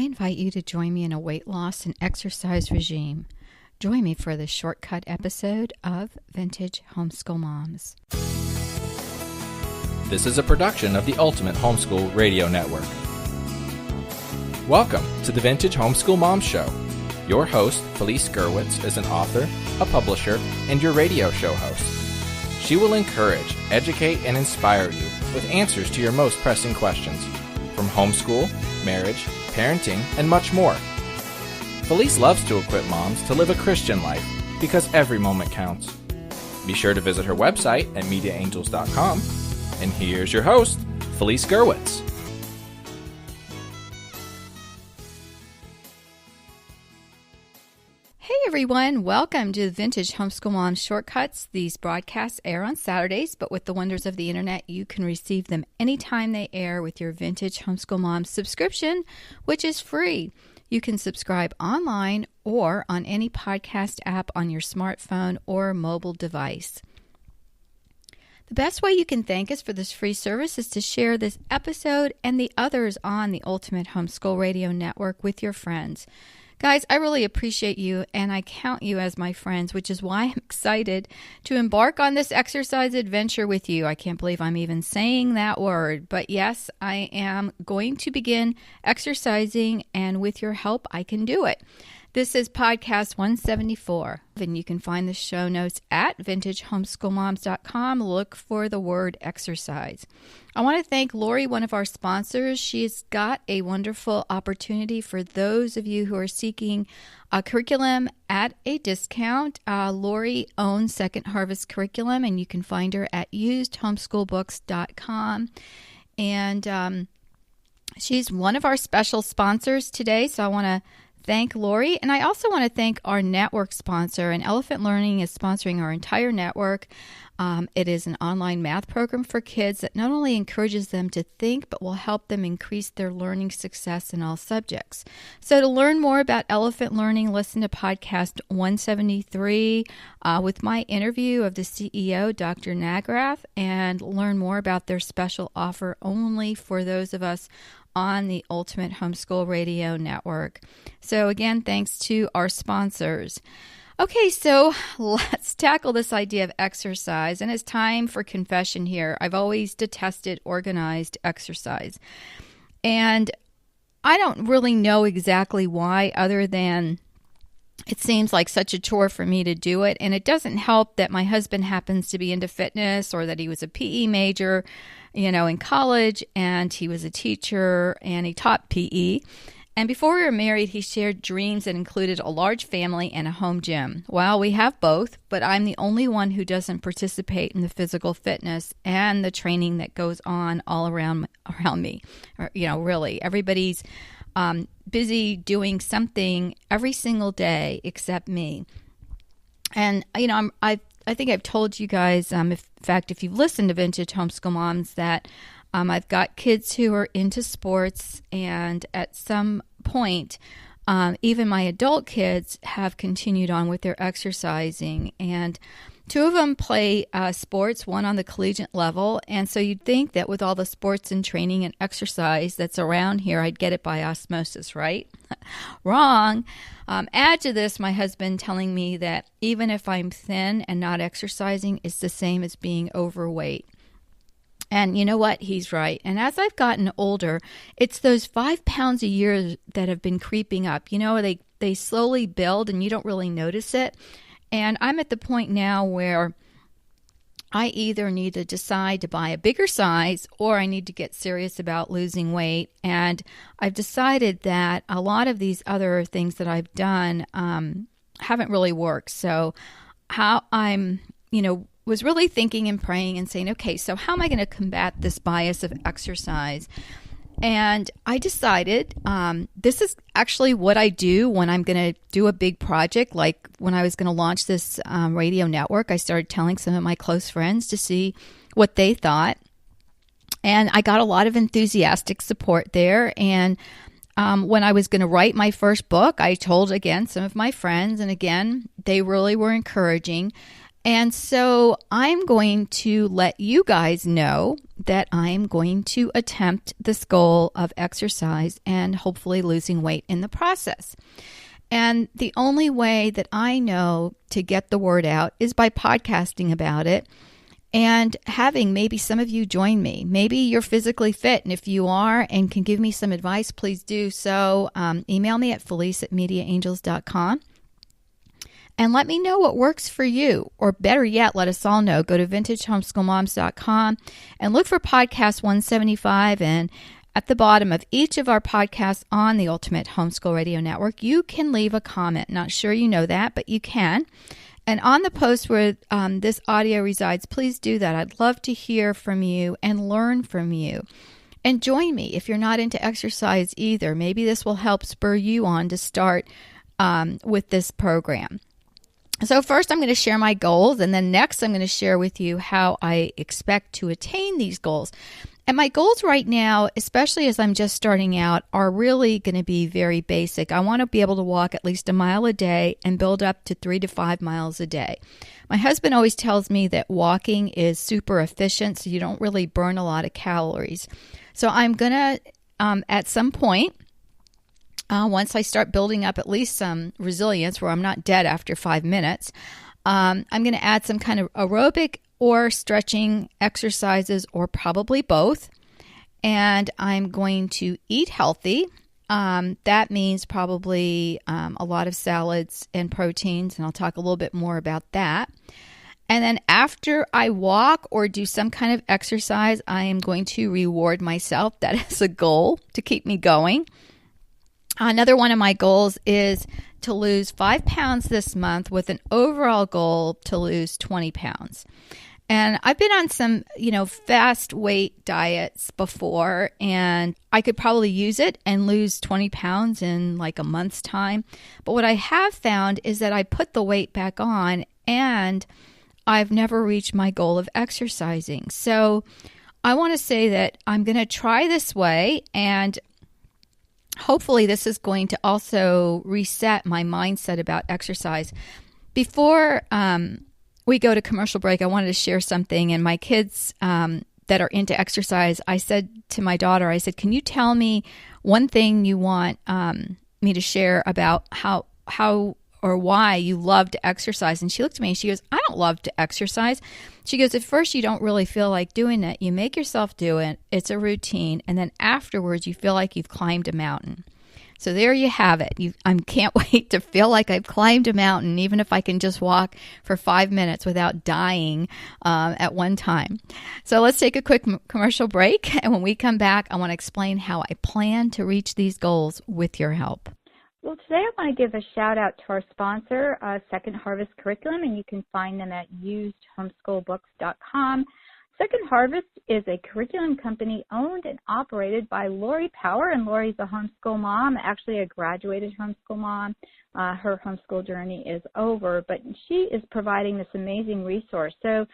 I invite you to join me in a weight loss and exercise regime. Join me for this shortcut episode of Vintage Homeschool Moms. This is a production of the Ultimate Homeschool Radio Network. Welcome to the Vintage Homeschool Moms Show. Your host, Felice Gerwitz, is an author, a publisher, and your radio show host. She will encourage, educate, and inspire you with answers to your most pressing questions from homeschool, marriage, parenting, and much more. Felice loves to equip moms to live a Christian life because every moment counts. Be sure to visit her website at mediaangels.com. And here's your host, Felice Gerwitz. Hey everyone, welcome to the Vintage Homeschool Moms Shortcuts. These broadcasts air on Saturdays, but with the wonders of the internet, you can receive them anytime they air with your Vintage Homeschool Moms subscription, which is free. You can subscribe online or on any podcast app on your smartphone or mobile device. The best way you can thank us for this free service is to share this episode and the others on the Ultimate Homeschool Radio Network with your friends. Guys, I really appreciate you, and I count you as my friends, which is why I'm excited to embark on this exercise adventure with you. I can't believe I'm even saying that word, but yes, I am going to begin exercising, and with your help, I can do it. This is podcast 174, and you can find the show notes at vintagehomeschoolmoms.com. Look for the word exercise. I want to thank Lori, one of our sponsors. She's got a wonderful opportunity for those of you who are seeking a curriculum at a discount. Lori owns Second Harvest Curriculum, and you can find her at usedhomeschoolbooks.com. And she's one of our special sponsors today, so I want to thank Lori. And I also want to thank our network sponsor. And Elephant Learning is sponsoring our entire network. It is an online math program for kids that not only encourages them to think, but will help them increase their learning success in all subjects. So to learn more about Elephant Learning, listen to podcast 173 with my interview of the CEO, Dr. Nagrath, and learn more about their special offer only for those of us on the Ultimate Homeschool Radio Network. So again, thanks to our sponsors. Okay, so let's tackle this idea of exercise, and it's time for confession here. I've always detested organized exercise, and I don't really know exactly why, other than it seems like such a chore for me to do it, and it doesn't help that my husband happens to be into fitness, or that he was a PE major, in college, and he was a teacher, and he taught PE. And before we were married, he shared dreams that included a large family and a home gym. Well, we have both, but I'm the only one who doesn't participate in the physical fitness and the training that goes on all around me. Really, everybody's busy doing something every single day except me. And I think I've told you guys, in fact, if you've listened to Vintage Homeschool Moms, that I've got kids who are into sports, and at some point, even my adult kids have continued on with their exercising. And two of them play sports, one on the collegiate level. And so you'd think that with all the sports and training and exercise that's around here, I'd get it by osmosis, right? Wrong. Add to this my husband telling me that even if I'm thin and not exercising, it's the same as being overweight. And you know what? He's right. And as I've gotten older, it's those 5 pounds a year that have been creeping up. They slowly build and you don't really notice it. And I'm at the point now where I either need to decide to buy a bigger size, or I need to get serious about losing weight. And I've decided that a lot of these other things that I've done haven't really worked. So how I'm, was really thinking and praying and saying, okay, so how am I going to combat this bias of exercise? And I decided this is actually what I do when I'm going to do a big project. Like when I was going to launch this radio network, I started telling some of my close friends to see what they thought. And I got a lot of enthusiastic support there. And when I was going to write my first book, I told, again, some of my friends. And again, they really were encouraging. And so I'm going to let you guys know that I'm going to attempt this goal of exercise and hopefully losing weight in the process. And the only way that I know to get the word out is by podcasting about it and having maybe some of you join me. Maybe you're physically fit, and if you are and can give me some advice, please do so. Email me at felice@mediaangels.com. And let me know what works for you. Or better yet, let us all know. Go to vintagehomeschoolmoms.com and look for podcast 175. And at the bottom of each of our podcasts on the Ultimate Homeschool Radio Network, you can leave a comment. Not sure you know that, but you can. And on the post where this audio resides, please do that. I'd love to hear from you and learn from you. And join me if you're not into exercise either. Maybe this will help spur you on to start with this program. So first I'm going to share my goals, and then next I'm going to share with you how I expect to attain these goals. And my goals right now, especially as I'm just starting out, are really going to be very basic. I want to be able to walk at least a mile a day and build up to 3 to 5 miles a day. My husband always tells me that walking is super efficient, so you don't really burn a lot of calories. So I'm going to, at some point, once I start building up at least some resilience where I'm not dead after 5 minutes, I'm going to add some kind of aerobic or stretching exercises, or probably both. And I'm going to eat healthy. That means probably a lot of salads and proteins, and I'll talk a little bit more about that. And then after I walk or do some kind of exercise, I am going to reward myself. That is a goal to keep me going. Another one of my goals is to lose 5 pounds this month with an overall goal to lose 20 pounds. And I've been on some, fast weight diets before, and I could probably use it and lose 20 pounds in like a month's time. But what I have found is that I put the weight back on and I've never reached my goal of exercising. So I want to say that I'm going to try this way, and hopefully this is going to also reset my mindset about exercise. Before we go to commercial break, I wanted to share something. And my kids that are into exercise, I said to my daughter, I said, can you tell me one thing you want me to share about how or why you love to exercise? And she looked at me and she goes, I don't love to exercise. She goes, at first you don't really feel like doing it. You make yourself do it. It's a routine. And then afterwards you feel like you've climbed a mountain. So there you have it. I can't wait to feel like I've climbed a mountain, even if I can just walk for 5 minutes without dying at one time. So let's take a quick commercial break. And when we come back, I want to explain how I plan to reach these goals with your help. Well, today I want to give a shout out to our sponsor, Second Harvest Curriculum, and you can find them at usedhomeschoolbooks.com. Second Harvest is a curriculum company owned and operated by Lori Power, and Lori's a homeschool mom, actually a graduated homeschool mom. Her homeschool journey is over, but she is providing this amazing resource. So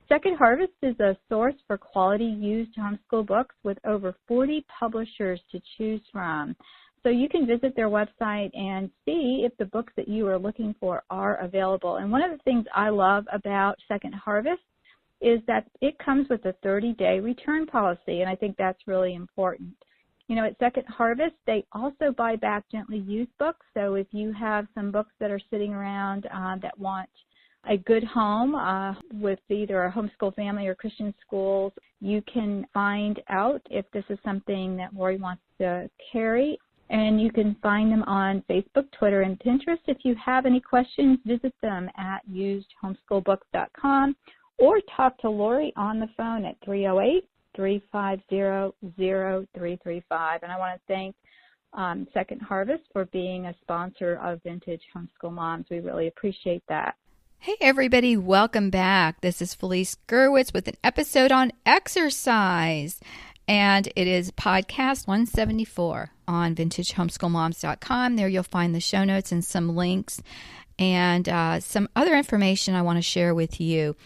Second Harvest is a source for quality used homeschool books with over 40 publishers to choose from. So you can visit their website and see if the books that you are looking for are available. And one of the things I love about Second Harvest is that it comes with a 30-day return policy, and I think that's really important. At Second Harvest, they also buy back gently used books. So if you have some books that are sitting around that want a good home with either a homeschool family or Christian schools, you can find out if this is something that Lori wants to carry. And you can find them on Facebook, Twitter, and Pinterest. If you have any questions, visit them at usedhomeschoolbooks.com or talk to Lori on the phone at 308-350-0335. And I want to thank Second Harvest for being a sponsor of Vintage Homeschool Moms. We really appreciate that. Hey everybody, welcome back. This is Felice Gerwitz with an episode on exercise. And it is podcast 174 on vintagehomeschoolmoms.com. There you'll find the show notes and some links and some other information I want to share with you.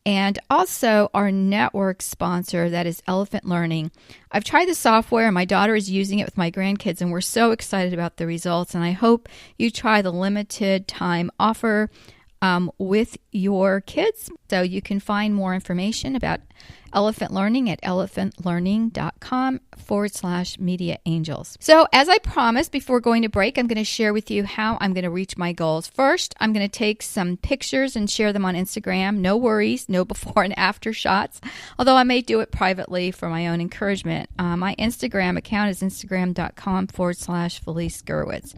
And also our network sponsor, that is Elephant Learning. I've tried the software and my daughter is using it with my grandkids, and we're so excited about the results. And I hope you try the limited time offer with your kids. So you can find more information about Elephant Learning at elephantlearning.com/media angels. So as I promised before going to break, I'm going to share with you how I'm going to reach my goals. First, I'm going to take some pictures and share them on Instagram. No worries, no before and after shots, although I may do it privately for my own encouragement. My Instagram account is instagram.com/Felice Gerwitz.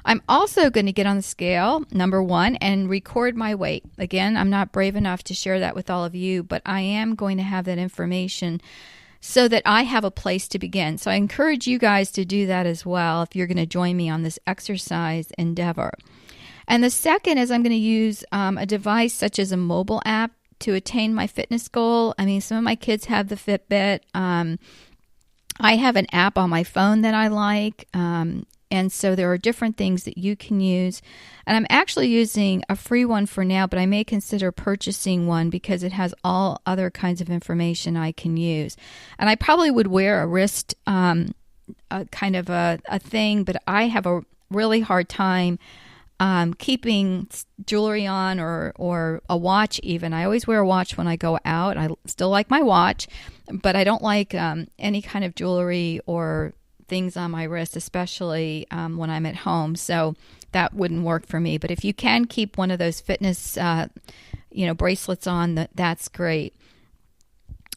I'm also going to get on the scale, number one, and record my weight. Again, I'm not brave enough to share that with all of you, but I am going to have that information so that I have a place to begin. So I encourage you guys to do that as well if you're going to join me on this exercise endeavor. And the second is I'm going to use a device such as a mobile app to attain my fitness goal. I mean, some of my kids have the Fitbit. I have an app on my phone that I like. And so there are different things that you can use. And I'm actually using a free one for now, but I may consider purchasing one because it has all other kinds of information I can use. And I probably would wear a wrist kind of a thing, but I have a really hard time keeping jewelry on or a watch even. I always wear a watch when I go out. I still like my watch, but I don't like any kind of jewelry or things on my wrist, especially when I'm at home. So that wouldn't work for me. But if you can keep one of those fitness, bracelets on, that's great.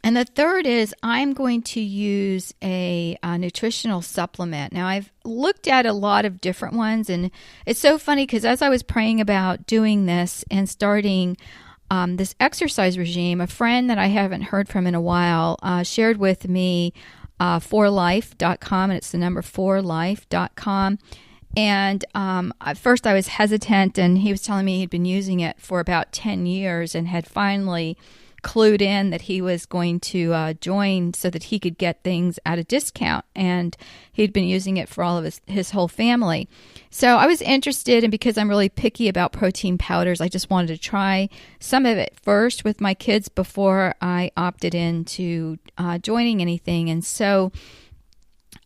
And the third is I'm going to use a nutritional supplement. Now, I've looked at a lot of different ones, and it's so funny because as I was praying about doing this and starting this exercise regime, a friend that I haven't heard from in a while shared with me forlife.com, and it's the number 4life.com. And at first I was hesitant, and he was telling me he'd been using it for about 10 years and had finally clued in that he was going to join so that he could get things at a discount. And he'd been using it for all of his whole family. So I was interested, and because I'm really picky about protein powders, I just wanted to try some of it first with my kids before I opted into joining anything. And so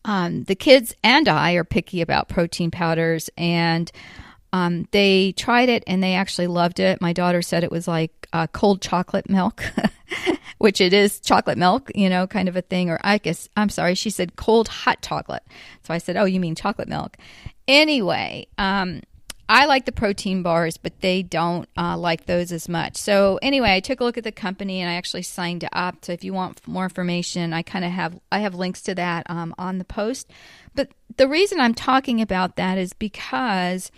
the kids and I are picky about protein powders, and they tried it and they actually loved it. My daughter said it was like cold chocolate milk, which it is chocolate milk, kind of a thing. Or she said cold hot chocolate. So I said, oh, you mean chocolate milk. Anyway, I like the protein bars, but they don't like those as much. So anyway, I took a look at the company and I actually signed up. So if you want more information, I have links to that on the post. But the reason I'm talking about that is because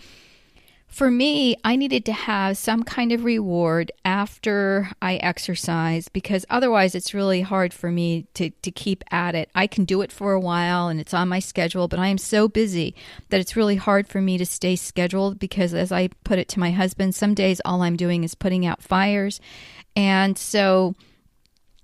for me, I needed to have some kind of reward after I exercise, because otherwise it's really hard for me to keep at it. I can do it for a while and it's on my schedule, but I am so busy that it's really hard for me to stay scheduled because, as I put it to my husband, some days all I'm doing is putting out fires. And so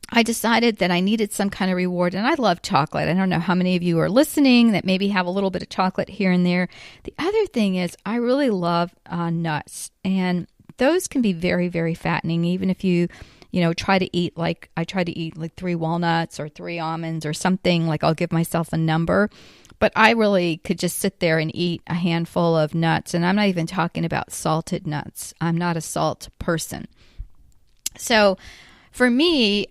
I decided that I needed some kind of reward, and I love chocolate. I don't know how many of you are listening that maybe have a little bit of chocolate here and there. The other thing is I really love nuts, and those can be very, very fattening, even if you try to eat like 3 walnuts or 3 almonds or something. Like, I'll give myself a number, but I really could just sit there and eat a handful of nuts, and I'm not even talking about salted nuts. I'm not a salt person. So for me,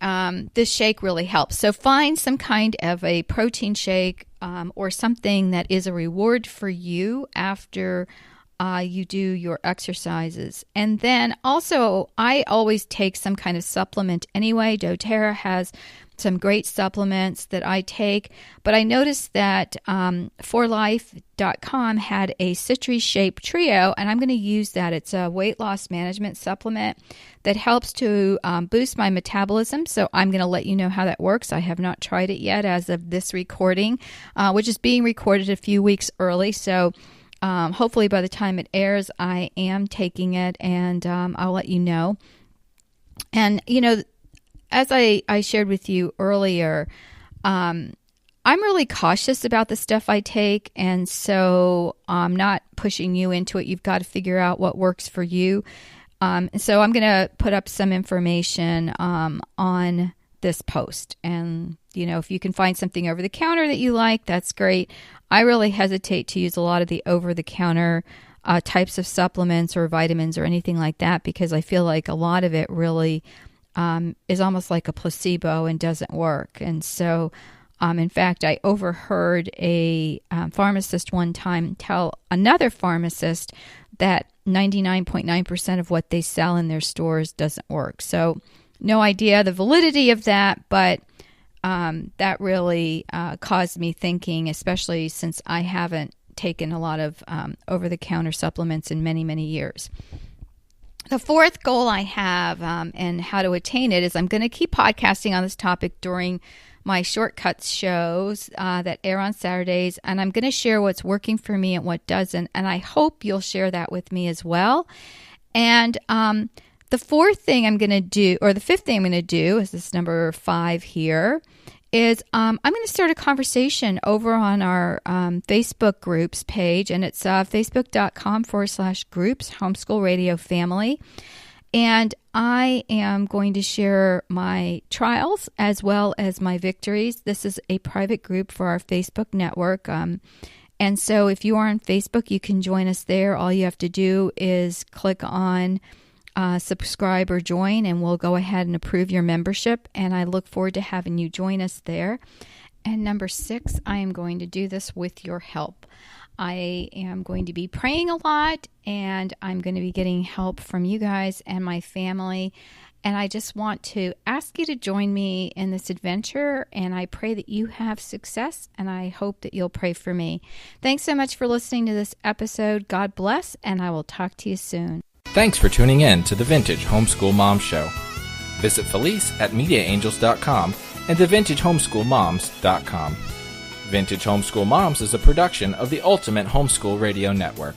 this shake really helps. So find some kind of a protein shake or something that is a reward for you after you do your exercises. And then also, I always take some kind of supplement anyway. doTERRA has some great supplements that I take, but I noticed that forlife.com had a Citrus Shape Trio, and I'm going to use that. It's a weight loss management supplement that helps to boost my metabolism, so I'm going to let you know how that works. I have not tried it yet as of this recording, which is being recorded a few weeks early, so hopefully by the time it airs, I am taking it, and I'll let you know. And, as I shared with you earlier, I'm really cautious about the stuff I take, and so I'm not pushing you into it. You've got to figure out what works for you. So I'm going to put up some information on this post, and if you can find something over the counter that you like, that's great. I really hesitate to use a lot of the over the counter types of supplements or vitamins or anything like that, because I feel like a lot of it really is almost like a placebo and doesn't work. And so, in fact, I overheard a pharmacist one time tell another pharmacist that 99.9% of what they sell in their stores doesn't work. So no idea the validity of that, but that really caused me thinking, especially since I haven't taken a lot of over-the-counter supplements in many, many years. The fourth goal I have and how to attain it is I'm going to keep podcasting on this topic during my Shortcuts shows that air on Saturdays, and I'm going to share what's working for me and what doesn't, and I hope you'll share that with me as well. And the fourth thing I'm going to do, or the fifth thing I'm going to do, is this number 5 here, is I'm going to start a conversation over on our Facebook groups page, and it's facebook.com/groups, Homeschool Radio Family. And I am going to share my trials as well as my victories. This is a private group for our Facebook network. And so if you are on Facebook, you can join us there. All you have to do is click on subscribe or join, and we'll go ahead and approve your membership. And I look forward to having you join us there. And number 6, I am going to do this with your help. I am going to be praying a lot, and I'm going to be getting help from you guys and my family. And I just want to ask you to join me in this adventure, and I pray that you have success, and I hope that you'll pray for me. Thanks so much for listening to this episode. God bless, and I will talk to you soon. Thanks for tuning in to the Vintage Homeschool Mom Show. Visit Felice at MediaAngels.com and TheVintageHomeschoolMoms.com. Vintage Homeschool Moms is a production of the Ultimate Homeschool Radio Network.